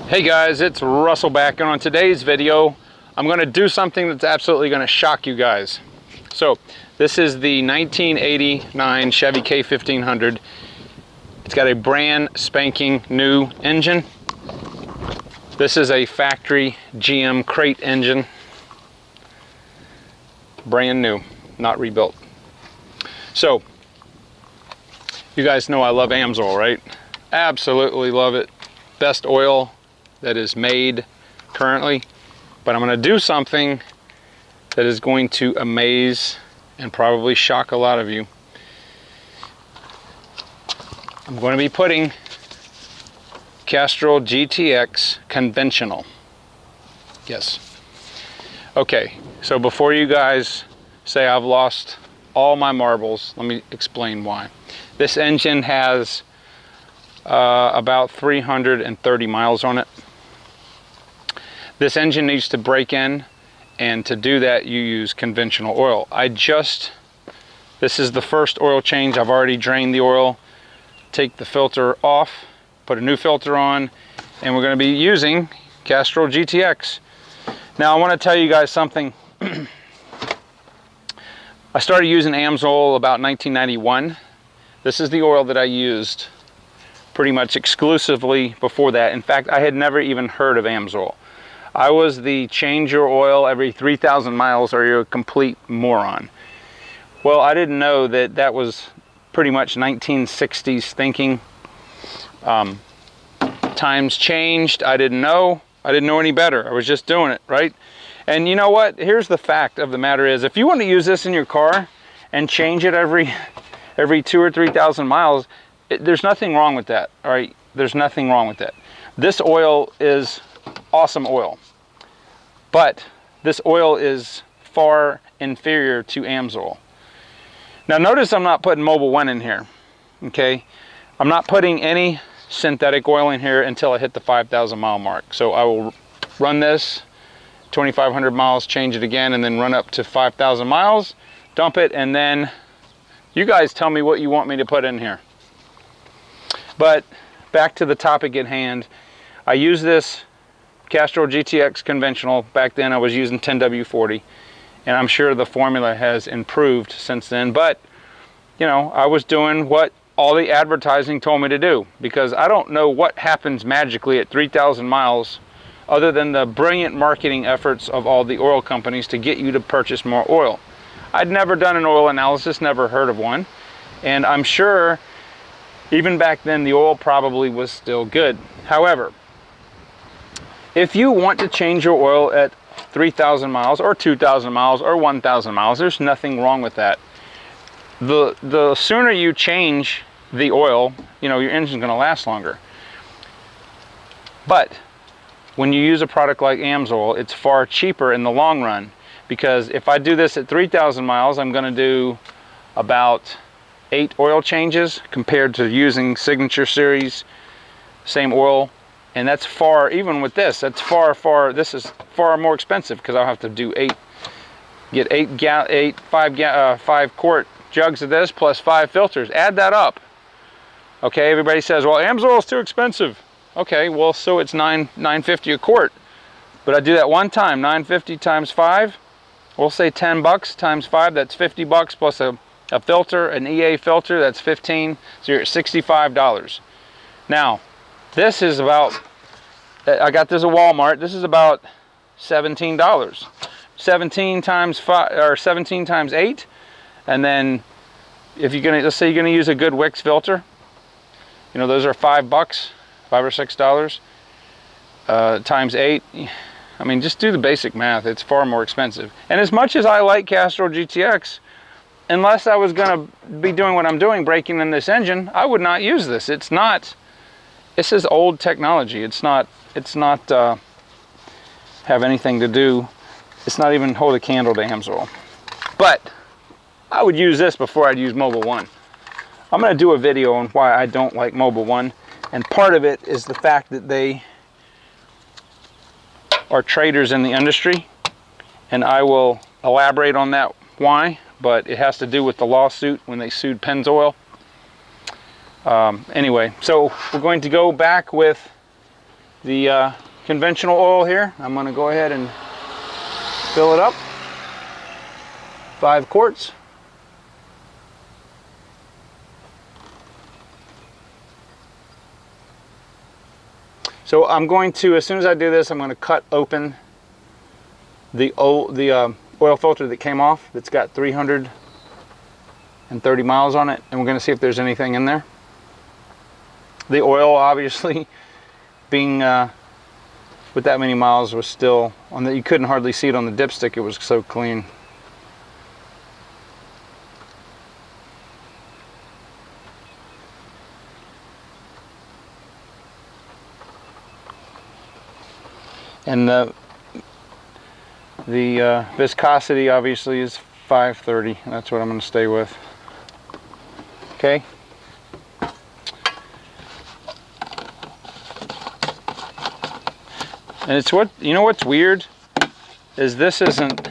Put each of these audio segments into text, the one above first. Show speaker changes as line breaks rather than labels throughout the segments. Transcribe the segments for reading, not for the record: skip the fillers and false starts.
Hey guys, it's Russell back, and on today's video I'm going to do something that's absolutely going to shock you guys. So this is the 1989 Chevy K1500. It's got a brand spanking new engine. This is a factory GM crate engine, brand new, not rebuilt. So you guys know I love Amsoil, right? Absolutely love it. Best oil that is made currently, but I'm going to do something that is going to amaze and probably shock a lot of you. I'm going to be putting Castrol GTX conventional. Yes. Okay, so before you guys say I've lost all my marbles, let me explain why. This engine has about 330 miles on it. This engine needs to break in, and to do that you use conventional oil. This is the first oil change. I've already drained the oil, take the filter off, put a new filter on, and we're going to be using Castrol GTX. Now I want to tell you guys something. I started using Amsoil about 1991. This is the oil that I used pretty much exclusively before that. In fact, I had never even heard of Amsoil. I was the change your oil every 3,000 miles or you're a complete moron. Well, I didn't know that that was pretty much 1960s thinking. Times changed. I didn't know any better. I was just doing it, right? And you know what? Here's the fact of the matter is, if you want to use this in your car and change it every 2,000 or 3,000 miles, there's nothing wrong with that, all right? There's nothing wrong with that. This oil is awesome oil, but this oil is far inferior to Amsoil. Now notice I'm not putting Mobil 1 in here, okay? I'm not putting any synthetic oil in here until I hit the 5,000 mile mark. So I will run this 2,500 miles, change it again, and then run up to 5,000 miles, dump it, and then you guys tell me what you want me to put in here. But back to the topic at hand. I use this Castrol GTX conventional. Back then I was using 10W40, and I'm sure the formula has improved since then, but you know, I was doing what all the advertising told me to do, because I don't know what happens magically at 3,000 miles other than the brilliant marketing efforts of all the oil companies to get you to purchase more oil. I'd never done an oil analysis, never heard of one, and I'm sure even back then the oil probably was still good. However, if you want to change your oil at 3,000 miles or 2,000 miles or 1,000 miles, there's nothing wrong with that. The sooner you change the oil, you know, your engine's going to last longer. But when you use a product like Amsoil, it's far cheaper in the long run, because if I do this at 3,000 miles, I'm going to do about 8 oil changes compared to using Signature Series, same oil. And that's far, even with this, that's this is far more expensive, because I'll have to do 5 quart jugs of this plus 5 filters. Add that up. Okay, everybody says, well, Amsoil is too expensive. Okay, well, so it's $9.50 a quart. But I do that one time, $9.50 times 5. We'll say 10 bucks times 5, that's 50 bucks plus a filter, an EA filter, that's 15. So you're at $65. Now, this is about, I got this at Walmart, this is about $17. 17 times 5, or 17 times 8, and then if you're gonna, let's say you're gonna use a good Wix filter, you know, those are $5, $5 or $6, times 8. I mean, just do the basic math, it's far more expensive. And as much as I like Castrol GTX, unless I was gonna be doing what I'm doing, breaking in this engine, I would not use this. This is old technology. It's not have anything to do. It's not even hold a candle to Amsoil. But I would use this before I'd use Mobil 1. I'm going to do a video on why I don't like Mobil 1, and part of it is the fact that they are traders in the industry, and I will elaborate on that why, but it has to do with the lawsuit when they sued Pennzoil. Anyway, so we're going to go back with the conventional oil here. I'm going to go ahead and fill it up. 5 quarts. So I'm going to, as soon as I do this, I'm going to cut open the oil filter that came off, that's got 330 miles on it, and we're going to see if there's anything in there. The oil, obviously, being with that many miles, was still on the, you couldn't hardly see it on the dipstick, it was so clean. And the viscosity obviously is 530. That's what I'm going to stay with. Okay. And it's what, you know what's weird is this isn't,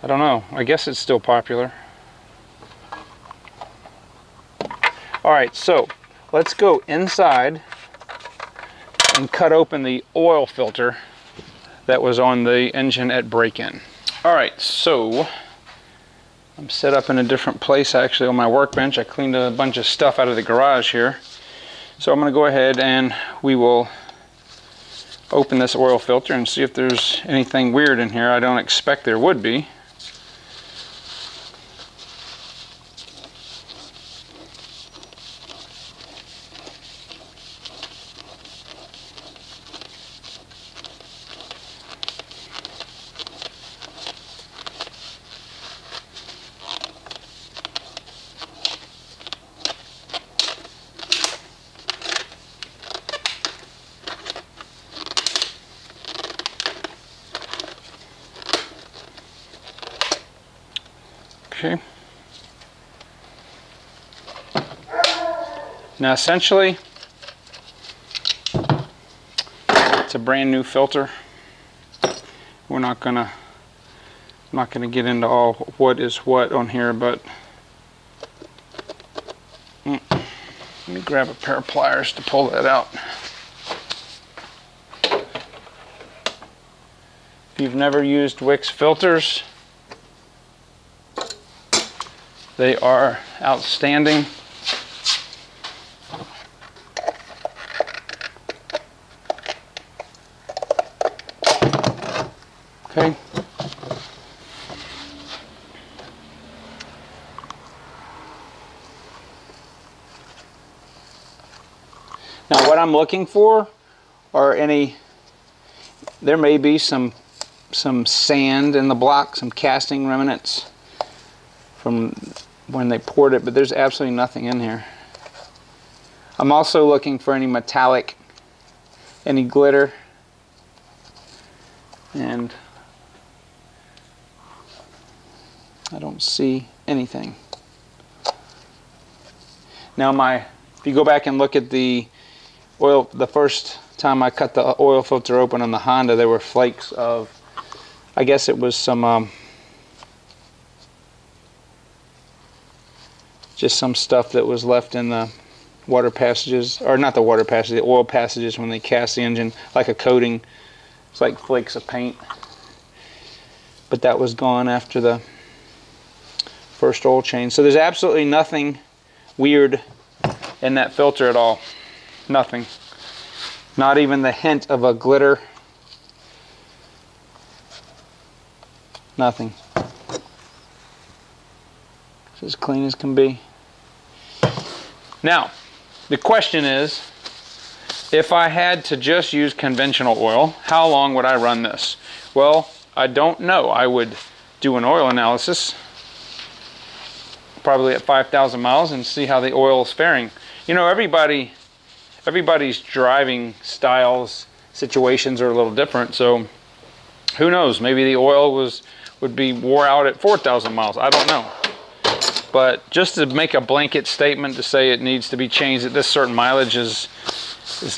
I don't know, I guess it's still popular. All right, so let's go inside and cut open the oil filter that was on the engine at break-in. All right, so I'm set up in a different place actually on my workbench. I cleaned a bunch of stuff out of the garage here. So I'm gonna go ahead and we will open this oil filter and see if there's anything weird in here. I don't expect there would be. Okay. Now essentially, it's a brand new filter. I'm not gonna get into all what is what on here, but let me grab a pair of pliers to pull that out. If you've never used Wix filters, they are outstanding. Okay. Now what I'm looking for are any, there may be some sand in the block, some casting remnants from when they poured it, but there's absolutely nothing in here. I'm also looking for any metallic, any glitter, and I don't see anything. Now if you go back and look at the oil, the first time I cut the oil filter open on the Honda, there were flakes of, I guess it was some just some stuff that was left in the water passages, or not the water passages, the oil passages when they cast the engine, like a coating. It's like flakes of paint. But that was gone after the first oil change. So there's absolutely nothing weird in that filter at all. Nothing. Not even the hint of a glitter. Nothing. It's as clean as can be. Now, the question is, if I had to just use conventional oil, how long would I run this? Well, I don't know. I would do an oil analysis, probably at 5,000 miles, and see how the oil is faring. You know, everybody's driving styles, situations are a little different, so who knows? Maybe the oil would be wore out at 4,000 miles. I don't know. But just to make a blanket statement to say it needs to be changed at this certain mileage is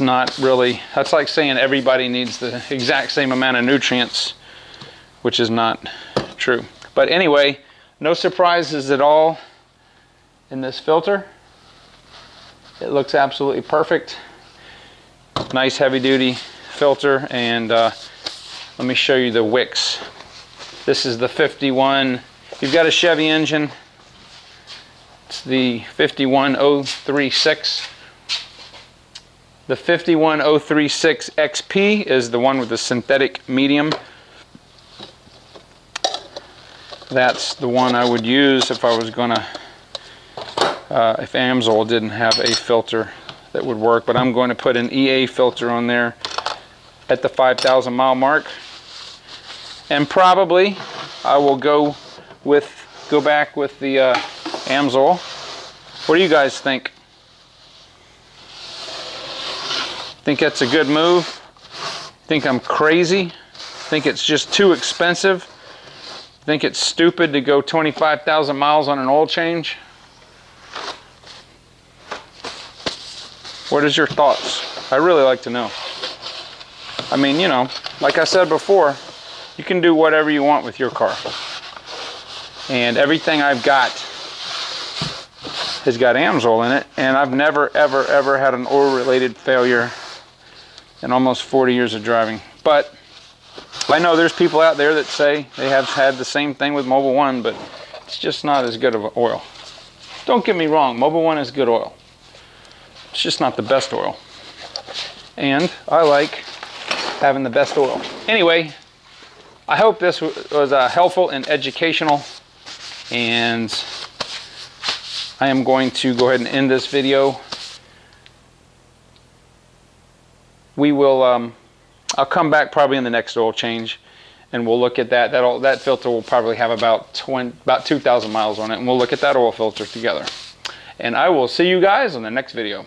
not really, that's like saying everybody needs the exact same amount of nutrients, which is not true. But anyway, no surprises at all in this filter. It looks absolutely perfect. Nice heavy duty filter. And let me show you the wicks. This is the 51. If you've got a Chevy engine, it's the 51036. The 51036 XP is the one with the synthetic medium. That's the one I would use if I was gonna, if Amsoil didn't have a filter that would work. But I'm going to put an EA filter on there at the 5,000 mile mark. And probably I will go back with the Amsoil. What do you guys think? Think that's a good move? Think I'm crazy? Think it's just too expensive? Think it's stupid to go 25,000 miles on an oil change? What is your thoughts? I really like to know. I mean, you know, like I said before, you can do whatever you want with your car. And everything I've got has got Amsoil in it, and I've never, ever, ever had an oil-related failure in almost 40 years of driving. But I know there's people out there that say they have had the same thing with Mobil 1, but it's just not as good of an oil. Don't get me wrong, Mobil 1 is good oil. It's just not the best oil. And I like having the best oil. Anyway, I hope this was helpful and educational, and I am going to go ahead and end this video. We will, I'll come back probably in the next oil change, and we'll look at that. That filter will probably have about 2,000 miles on it, and we'll look at that oil filter together. And I will see you guys on the next video.